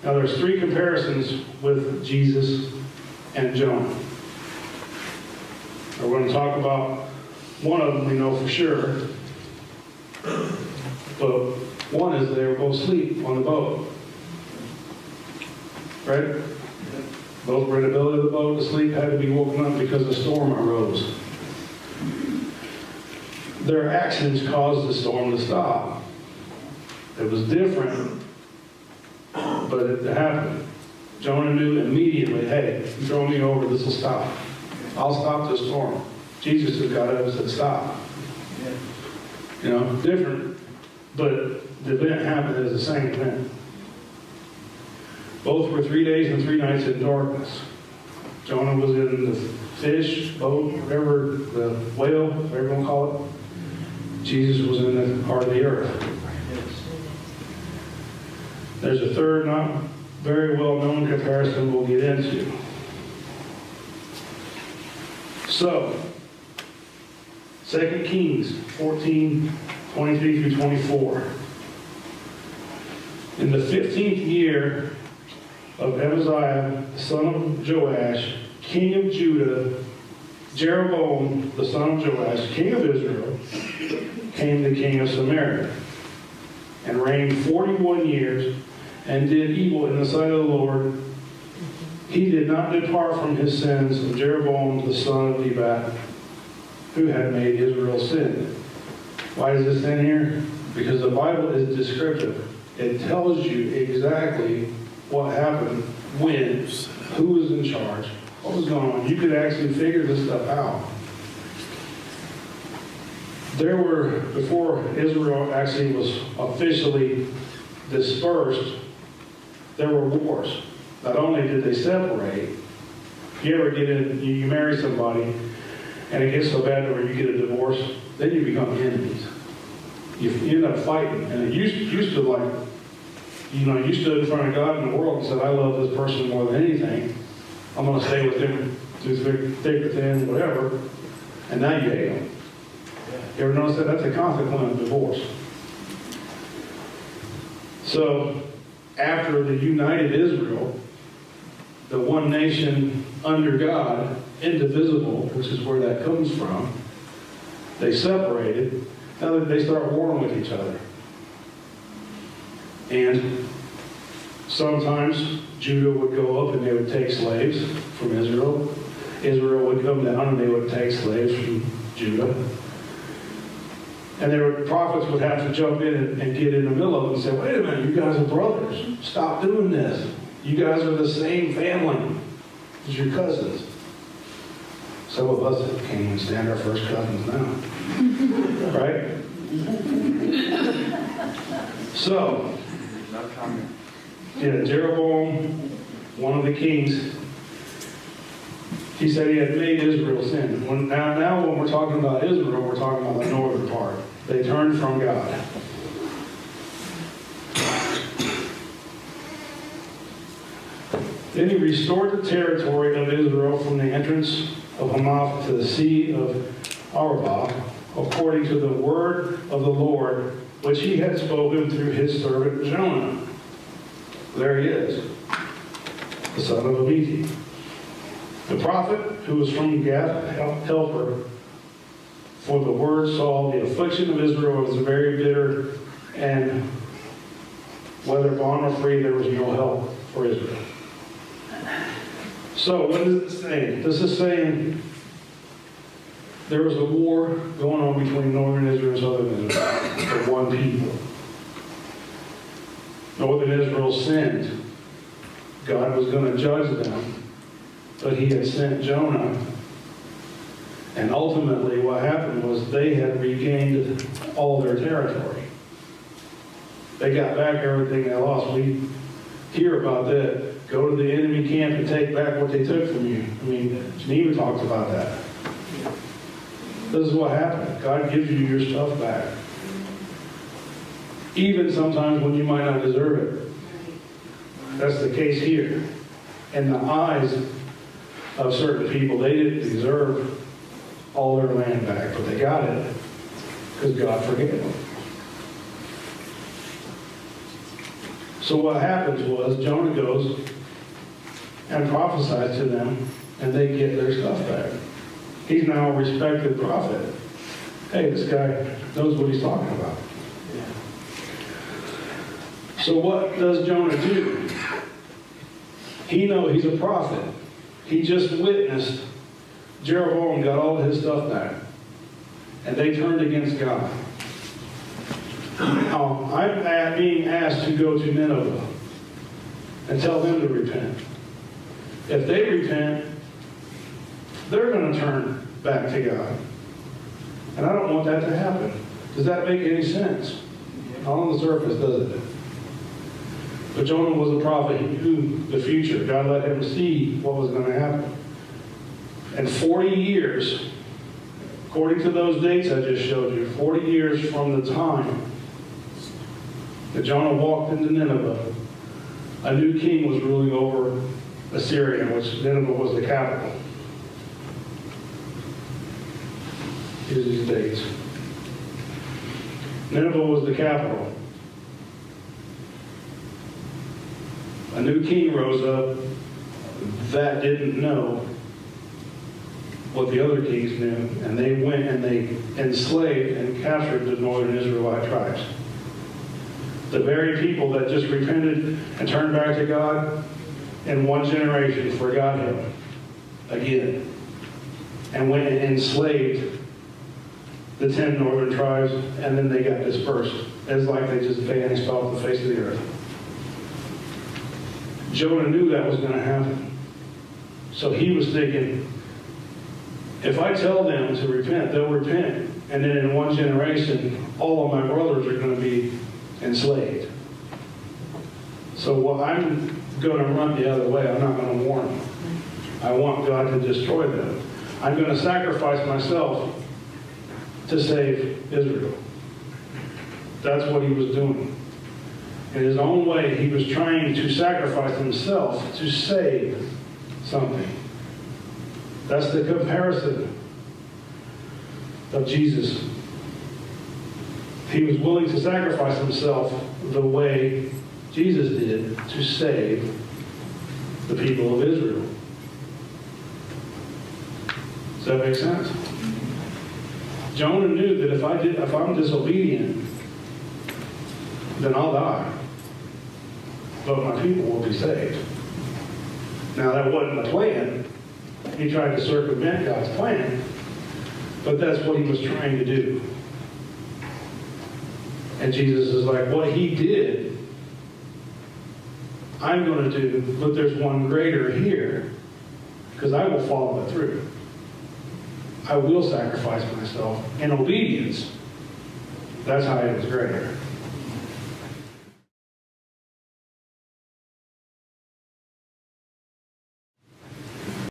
Now there's three comparisons with Jesus and Jonah. We're going to talk about one of them we know for sure. But one is they were both asleep on the boat. Right? Both were in the belly of the boat, asleep, had to be woken up because a storm arose. Their actions caused the storm to stop. It was different, but it happened. Jonah knew immediately, hey, you throw me over, this will stop. I'll stop the storm. Jesus just got up and said, stop. You know, different, but the event happened as the same event. Both were 3 days and 3 nights in darkness. Jonah was in the fish, boat, whatever, the whale, whatever you want to call it. Jesus was in the heart of the earth. There's a third, not very well-known comparison we'll get into. So, 2 Kings 14, 23 through 24. In the 15th year of Amaziah, the son of Joash, king of Judah, Jeroboam, the son of Joash, king of Israel, came the king of Samaria, and reigned 41 years, and did evil in the sight of the Lord. He did not depart from his sins of Jeroboam, the son of Nebat, who had made Israel sin. Why is this in here? Because the Bible is descriptive. It tells you exactly what happened, when, who was in charge, what was going on. You could actually figure this stuff out. There were, before Israel actually was officially dispersed, there were wars. Not only did they separate, you ever get in, you marry somebody, and it gets so bad where you get a divorce, then you become enemies. You end up fighting. And it used to like, you know, you stood in front of God and the world and said, I love this person more than anything. I'm going to stay with him through thick or thin, whatever. And now you hate him. You ever notice that? That's a consequence of divorce. So, after the united Israel, the one nation under God, indivisible, which is where that comes from, they separated. Now they start warring with each other. And sometimes Judah would go up and they would take slaves from Israel. Israel would come down and they would take slaves from Judah. And prophets would have to jump in and get in the middle of it and say, wait a minute, you guys are brothers. Stop doing this. You guys are the same family as your cousins. Some of us can't even stand our first cousins now. Right? So, yeah, Jeroboam, one of the kings, he said he had made Israel sin. Now when we're talking about Israel, we're talking about the northern part. They turned from God. Then he restored the territory of Israel from the entrance of Hamath to the sea of Arabah, according to the word of the Lord, which he had spoken through his servant Jonah. There he is, the son of Amittai. The prophet, who was from Gath Helper, for the word saw the affliction of Israel was very bitter, and whether bond or free, there was no help for Israel. So, what is it saying? This is saying there was a war going on between northern Israel and southern Israel for one people. Northern Israel sinned. God was going to judge them, but he had sent Jonah. And ultimately what happened was they had regained all their territory. They got back everything they lost. We hear about that. Go to the enemy camp and take back what they took from you. I mean, Geneva talks about that. This is what happened. God gives you your stuff back. Even sometimes when you might not deserve it. That's the case here. In the eyes of certain people, they didn't deserve all their land back, but they got it because God forgave them. So what happens was Jonah goes and prophesies to them, and they get their stuff back. He's now a respected prophet. Hey, this guy knows what he's talking about. So what does Jonah do? He knows he's a prophet. He just witnessed Jeroboam got all his stuff back. And they turned against God. Now, I'm being asked to go to Nineveh and tell them to repent. If they repent, they're going to turn back to God. And I don't want that to happen. Does that make any sense? Not on the surface, does it? But Jonah was a prophet. He knew the future. God let him see what was going to happen. And 40 years, according to those dates I just showed you, 40 years from the time that Jonah walked into Nineveh, a new king was ruling over Assyria, which Nineveh was the capital. Here's these dates. Nineveh was the capital. A new king rose up that didn't know what the other kings knew, and they went and they enslaved and captured the northern Israelite tribes. The very people that just repented and turned back to God in one generation forgot him again and went and enslaved the 10 northern tribes, and then they got dispersed. It's like they just vanished off the face of the earth. Jonah knew that was going to happen. So he was thinking, if I tell them to repent, they'll repent. And then in one generation, all of my brothers are going to be enslaved. So I'm going to run the other way. I'm not going to warn them. I want God to destroy them. I'm going to sacrifice myself to save Israel. That's what he was doing. In his own way, he was trying to sacrifice himself to save something. That's the comparison of Jesus. He was willing to sacrifice himself the way Jesus did to save the people of Israel. Does that make sense? Jonah knew that if I'm disobedient, then I'll die. But my people will be saved. Now, that wasn't the plan. He tried to circumvent God's plan, but that's what he was trying to do. And Jesus is like, what he did, I'm going to do, but there's one greater here, because I will follow it through. I will sacrifice myself in obedience. That's how it was greater.